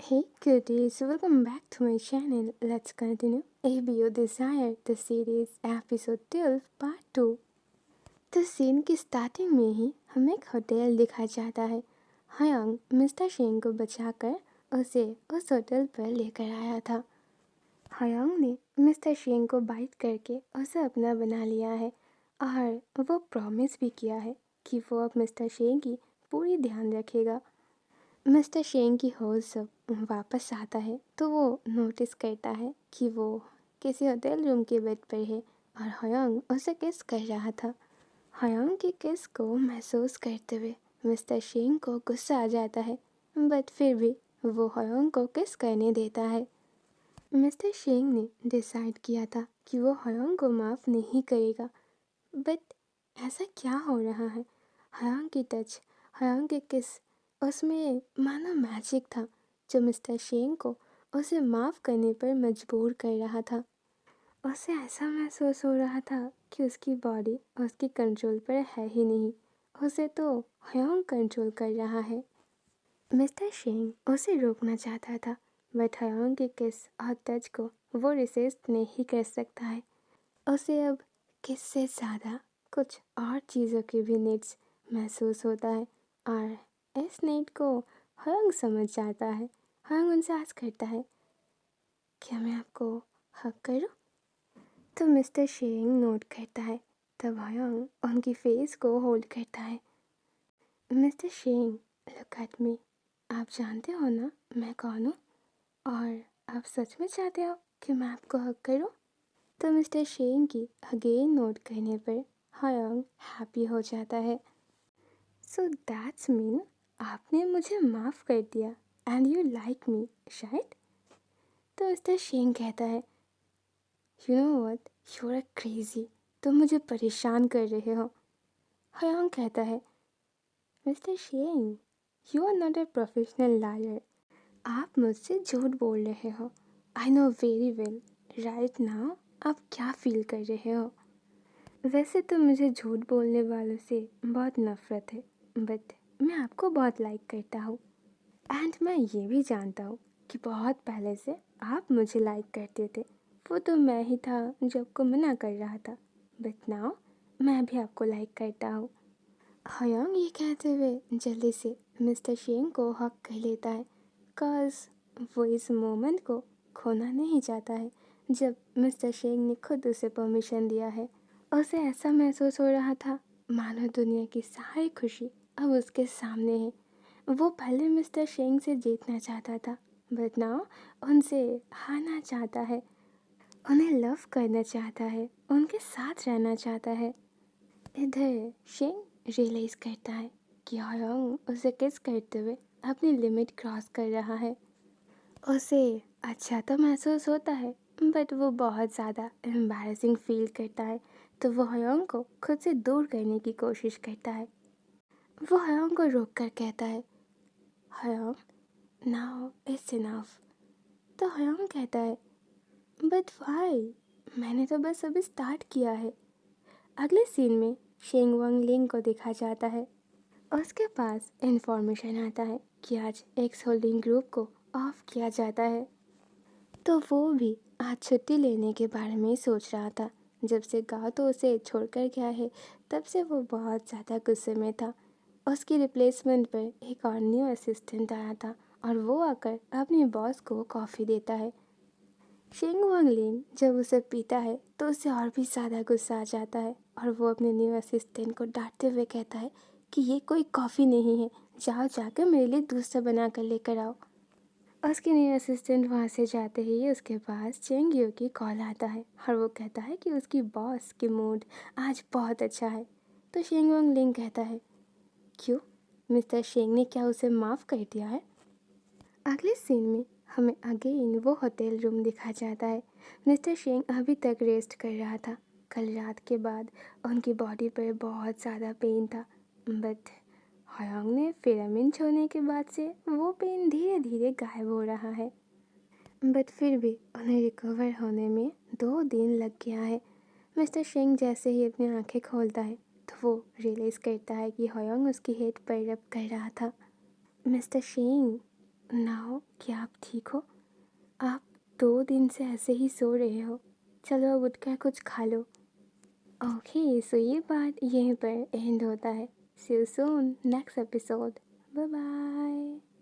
Hey cuties, welcome back to my channel. Let's continue ABO Desire, the series episode 12 part 2। तो scene की starting में ही हमें एक hotel दिखाया जाता है। हयांग मिस्टर शेंग को बचाकर उसे उस होटल पर लेकर आया था। हयांग ने मिस्टर शेंग को बाइट करके उसे अपना बना लिया है और वो प्रॉमिस भी किया है कि वो अब मिस्टर शेंग की पूरी ध्यान रखेगा। मिस्टर शेंग की होश जब वापस आता है तो वो नोटिस करता है कि वो किसी होटल रूम के बेड पर है और हयांग उसे किस कर रहा था। हयांग की किस को महसूस करते हुए मिस्टर शेंग को गुस्सा आ जाता है, बट फिर भी वो हयांग को किस करने देता है। मिस्टर शेंग ने डिसाइड किया था कि वो हयांग को माफ़ नहीं करेगा, बट ऐसा क्या हो रहा है। हयांग की टच, हयांग की किस, उसमें मानो मैजिक था जो मिस्टर शेंग को उसे माफ़ करने पर मजबूर कर रहा था। उसे ऐसा महसूस हो रहा था कि उसकी बॉडी उसकी कंट्रोल पर है ही नहीं, उसे तो हयांग कंट्रोल कर रहा है। मिस्टर शेंग उसे रोकना चाहता था, बट हयांग की किस और टच को वो रिसिस्ट नहीं कर सकता है। उसे अब किस से ज़्यादा कुछ और चीज़ों की भी नीड्स महसूस होता है और इस नीड को हयांग समझ जाता है। हयांग उनसे आस्क करता है, क्या मैं आपको हक करूं? तो मिस्टर शेंग नोट करता है। तब हयांग उनकी फेस को होल्ड करता है। मिस्टर शेंग, लुक एट मी। आप जानते हो ना मैं कौन हूँ और आप सच में चाहते हो कि मैं आपको हक करूं? तो मिस्टर शेंग की अगेन नोट करने पर हयांग हैप्पी हो जाता है। सो दैट्स मीन आपने मुझे माफ़ कर दिया and you like me, right? तो मिस्टर शेंग कहता है, you know what, you are crazy, तुम मुझे परेशान कर रहे हो। हयांग कहता है, mister Sheng, you are not a professional liar, आप मुझसे झूठ बोल रहे हो। I know very well right now आप क्या फील कर रहे हो। वैसे तो मुझे झूठ बोलने वालों से बहुत नफ़रत है, बट मैं आपको बहुत लाइक करता हूँ एंड मैं ये भी जानता हूँ कि बहुत पहले से आप मुझे लाइक करते थे। वो तो मैं ही था जो आपको मना कर रहा था, बट नाउ मैं भी आपको लाइक करता हूँ। हयांग ये कहते हुए जल्दी से मिस्टर शेंग को हक कर लेता है, कॉज वो इस मोमेंट को खोना नहीं चाहता है जब मिस्टर शेंग ने खुद उसे परमिशन दिया है। उसे ऐसा महसूस हो रहा था मानो दुनिया की सारी खुशी अब उसके सामने है। वो पहले मिस्टर शेंग से जीतना चाहता था, बट नाउ उनसे हारना चाहता है। उन्हें लव करना चाहता है, उनके साथ रहना चाहता है। इधर शेंग रियलाइज़ करता है कि हयांग उसे किस करते हुए अपनी लिमिट क्रॉस कर रहा है। उसे अच्छा तो महसूस होता है, बट वो बहुत ज़्यादा एम्बैरेसिंग फील करता है, तो वो हयांग को खुद से दूर करने की कोशिश करता है। वो हयांग को रोक कर कहता है, हयांग, नाउ इट्स इनफ। तो हयांग कहता है, बट व्हाई, मैंने तो बस अभी स्टार्ट किया है। अगले सीन में शेंग वांग लिंग को देखा जाता है। उसके पास इंफॉर्मेशन आता है कि आज एक्स होल्डिंग ग्रुप को ऑफ किया जाता है, तो वो भी आज छुट्टी लेने के बारे में सोच रहा था। जब से गाँव तो उसे छोड़कर गया है, तब से वो बहुत ज़्यादा गुस्से में था। उसकी रिप्लेसमेंट पर एक और न्यू असिस्टेंट आया था और वो आकर अपने बॉस को कॉफ़ी देता है। शेंग वांगलिन जब उसे पीता है तो उसे और भी ज़्यादा गुस्सा आ जाता है और वो अपने न्यू असिस्टेंट को डांटते हुए कहता है कि ये कोई कॉफ़ी नहीं है, जाओ जाकर मेरे लिए दूसरा बना कर लेकर आओ। उसके न्यू असिस्टेंट वहाँ से जाते ही उसके पास चेंग यू की कॉल आता है और वो कहता है कि उसकी बॉस की मूड आज बहुत अच्छा है। तो शेंग वांग लिंग कहता है, क्यों, मिस्टर शेंग ने क्या उसे माफ़ कर दिया है? अगले सीन में हमें अगेन वो होटल रूम दिखा जाता है। मिस्टर शेंग अभी तक रेस्ट कर रहा था। कल रात के बाद उनकी बॉडी पर बहुत ज़्यादा पेन था, बट हयांग ने फिरामिन छोड़ने के बाद से वो पेन धीरे धीरे गायब हो रहा है। बट फिर भी उन्हें रिकवर होने में 2 दिन लग गया है। मिस्टर शेंग जैसे ही अपनी आंखें खोलता है तो वो रियलाइज़ करता है कि हयांग उसकी हेड पर रब कर रहा था। मिस्टर शेंग, नाउ क्या आप ठीक हो? आप 2 दिन से ऐसे ही सो रहे हो। चलो अब उठकर कुछ खा लो। ओके, सो ये बात यहीं पर एंड होता है। See you soon next episode. Bye bye.